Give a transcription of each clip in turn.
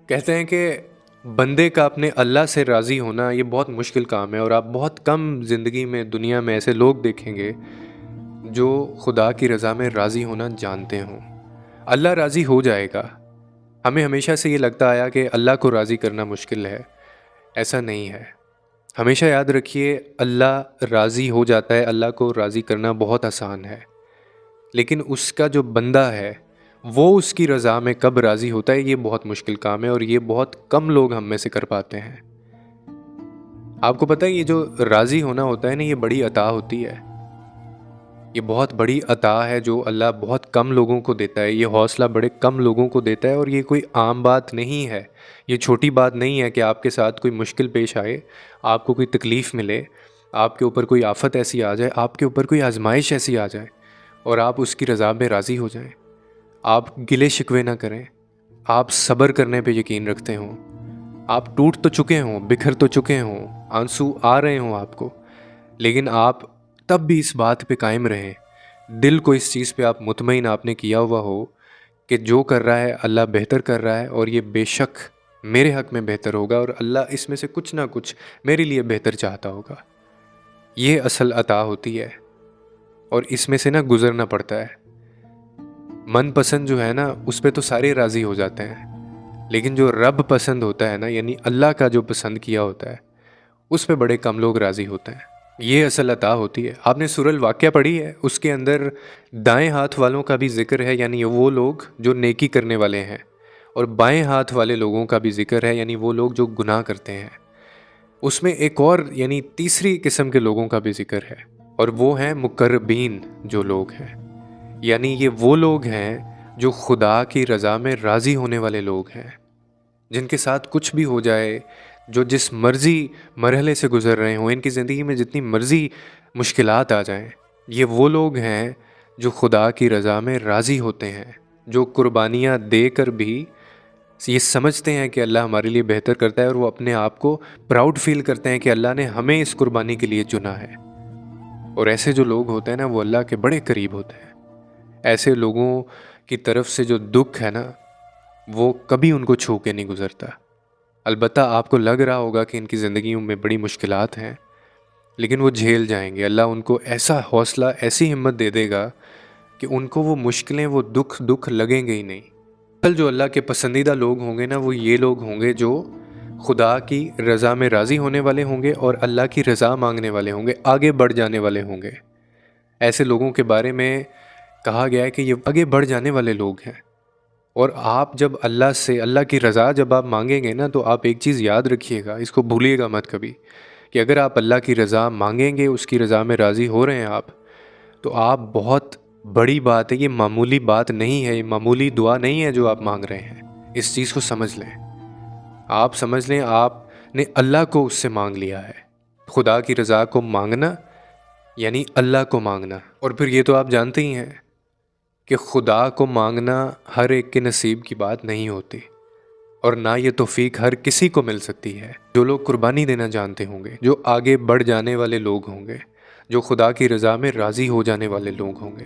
कहते हैं कि बंदे का अपने अल्लाह से राज़ी होना ये बहुत मुश्किल काम है और आप बहुत कम ज़िंदगी में दुनिया में ऐसे लोग देखेंगे जो खुदा की रज़ा में राज़ी होना जानते हों। अल्लाह राज़ी हो जाएगा। हमें हमेशा से ये लगता आया कि अल्लाह को राज़ी करना मुश्किल है। ऐसा नहीं है। हमेशा याद रखिए, अल्लाह राज़ी हो जाता है। अल्लाह को राज़ी करना बहुत आसान है, लेकिन उसका जो बंदा है वो उसकी रज़ा में कब राज़ी होता है, ये बहुत मुश्किल काम है और ये बहुत कम लोग हम में से कर पाते हैं। आपको पता है, ये जो राज़ी होना होता है ना, ये बड़ी अता होती है। ये बहुत बड़ी अता है जो अल्लाह बहुत कम लोगों को देता है। ये हौसला बड़े कम लोगों को देता है और ये कोई आम बात नहीं है। ये छोटी बात नहीं है कि आपके साथ कोई मुश्किल पेश आए, आपको कोई तकलीफ़ मिले, आपके ऊपर कोई आफ़त ऐसी आ जाए, आपके ऊपर कोई आजमाइश ऐसी आ जाए और आप उसकी रज़ा में राज़ी हो जाएं। आप गिले शिकवे ना करें, आप सब्र करने पे यकीन रखते हों, आप टूट तो चुके हों, बिखर तो चुके हों, आंसू आ रहे हों आपको, लेकिन आप तब भी इस बात पे कायम रहें, दिल को इस चीज़ पे आप मुतमईन आपने किया हुआ हो कि जो कर रहा है अल्लाह बेहतर कर रहा है और ये बेशक मेरे हक़ में बेहतर होगा और अल्लाह इसमें से कुछ ना कुछ मेरे लिए बेहतर चाहता होगा। ये असल अता होती है और इसमें से ना गुज़रना पड़ता है। मन पसंद जो है ना, उस पे तो सारे राज़ी हो जाते हैं, लेकिन जो रब पसंद होता है ना, यानी अल्लाह का जो पसंद किया होता है, उस पे बड़े कम लोग राज़ी होते हैं। ये असल अता होती है। आपने सूरह वाक़िया पढ़ी है, उसके अंदर दाएं हाथ वालों का भी ज़िक्र है, यानी वो लोग जो नेकी करने वाले हैं, और बाएं हाथ वाले लोगों का भी ज़िक्र है, यानी वो लोग जो गुनाह करते हैं। उसमें एक और यानी तीसरी किस्म के लोगों का भी ज़िक्र है, और वो हैं मुक़र्रबीन जो लोग हैं, यानी ये वो लोग हैं जो खुदा की रज़ा में राज़ी होने वाले लोग हैं, जिनके साथ कुछ भी हो जाए, जो जिस मर्ज़ी मरहले से गुज़र रहे हों, इनकी ज़िंदगी में जितनी मर्ज़ी मुश्किलात आ जाएं, ये वो लोग हैं जो खुदा की रज़ा में राज़ी होते हैं, जो कुर्बानियाँ देकर भी ये समझते हैं कि अल्लाह हमारे लिए बेहतर करता है और वो अपने आप को प्राउड फ़ील करते हैं कि अल्लाह ने हमें इस कुर्बानी के लिए चुना है। और ऐसे जो लोग होते हैं ना, वो अल्लाह के बड़े करीब होते हैं। ऐसे लोगों की तरफ से जो दुख है ना, वो कभी उनको छू के नहीं गुज़रता। अलबत्ता आपको लग रहा होगा कि इनकी ज़िंदगियों में बड़ी मुश्किलात हैं, लेकिन वो झेल जाएंगे। अल्लाह उनको ऐसा हौसला, ऐसी हिम्मत दे देगा कि उनको वो मुश्किलें, वो दुख लगेंगे ही नहीं। कल जो अल्लाह के पसंदीदा लोग होंगे ना, वो ये लोग होंगे जो खुदा की रज़ा में राज़ी होने वाले होंगे और अल्लाह की रज़ा मांगने वाले होंगे, आगे बढ़ जाने वाले होंगे। ऐसे लोगों के बारे में कहा गया है कि ये आगे बढ़ जाने वाले लोग हैं। और आप जब अल्लाह से अल्लाह की रज़ा जब आप मांगेंगे ना, तो आप एक चीज़ याद रखिएगा, इसको भूलिएगा मत कभी, कि अगर आप अल्लाह की रज़ा मांगेंगे, उसकी रज़ा में राज़ी हो रहे हैं आप, तो आप बहुत बड़ी बात है, ये मामूली बात नहीं है, ये मामूली दुआ नहीं है जो आप मांग रहे हैं। इस चीज़ को समझ लें, आप समझ लें, आपने अल्लाह को उससे मांग लिया है। खुदा की रज़ा को मांगना यानी अल्लाह को मांगना। और फिर ये तो आप जानते ही हैं कि खुदा को मांगना हर एक के नसीब की बात नहीं होती, और ना ये तौफीक हर किसी को मिल सकती है। जो लोग कुर्बानी देना जानते होंगे, जो आगे बढ़ जाने वाले लोग होंगे, जो खुदा की रज़ा में राज़ी हो जाने वाले लोग होंगे।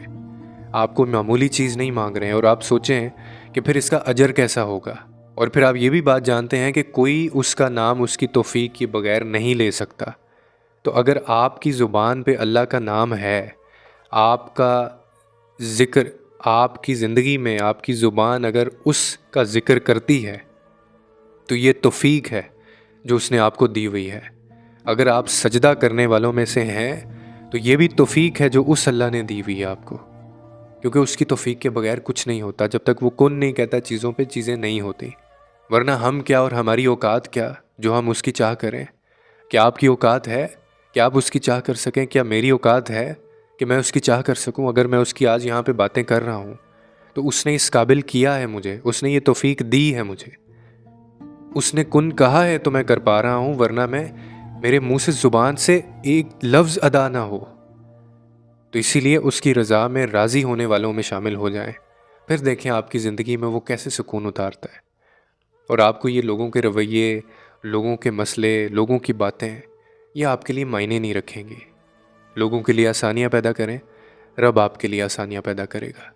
आपको मामूली चीज़ नहीं मांग रहे हैं और आप सोचें कि फिर इसका अजर कैसा होगा, और फिर आप ये भी बात जानते हैं कि कोई उसका नाम उसकी तौफीक के बगैर नहीं ले सकता। तो अगर आपकी ज़ुबान पे अल्लाह का नाम है, आपका ज़िक्र, आपकी ज़िंदगी में आपकी ज़ुबान अगर उसका ज़िक्र करती है, तो ये तौफीक है जो उसने आपको दी हुई है। अगर आप सजदा करने वालों में से हैं, तो ये भी तौफीक है जो उस अल्लाह ने दी हुई है आपको, क्योंकि उसकी तौफीक के बगैर कुछ नहीं होता। जब तक वो कुन नहीं कहता, चीज़ों पे चीज़ें नहीं होती। वरना हम क्या और हमारी औकात क्या जो हम उसकी चाह करें? क्या आपकी औकात है कि आप उसकी चाह कर सकें? क्या मेरी औकात है कि मैं उसकी चाह कर सकूं? अगर मैं उसकी आज यहाँ पे बातें कर रहा हूँ, तो उसने इस काबिल किया है मुझे, उसने ये तौफीक दी है मुझे, उसने कुन कहा है तो मैं कर पा रहा हूँ, वरना मैं मेरे मुंह से ज़ुबान से एक लफ्ज़ अदा ना हो। तो इसीलिए उसकी रज़ा में राज़ी होने वालों में शामिल हो जाएं। फिर देखें आपकी ज़िंदगी में वो कैसे सुकून उतारता है, और आपको ये लोगों के रवैये, लोगों के मसले, लोगों की बातें, ये आपके लिए मायने नहीं रखेंगी। लोगों के लिए आसानियाँ पैदा करें, रब आपके लिए आसानियाँ पैदा करेगा।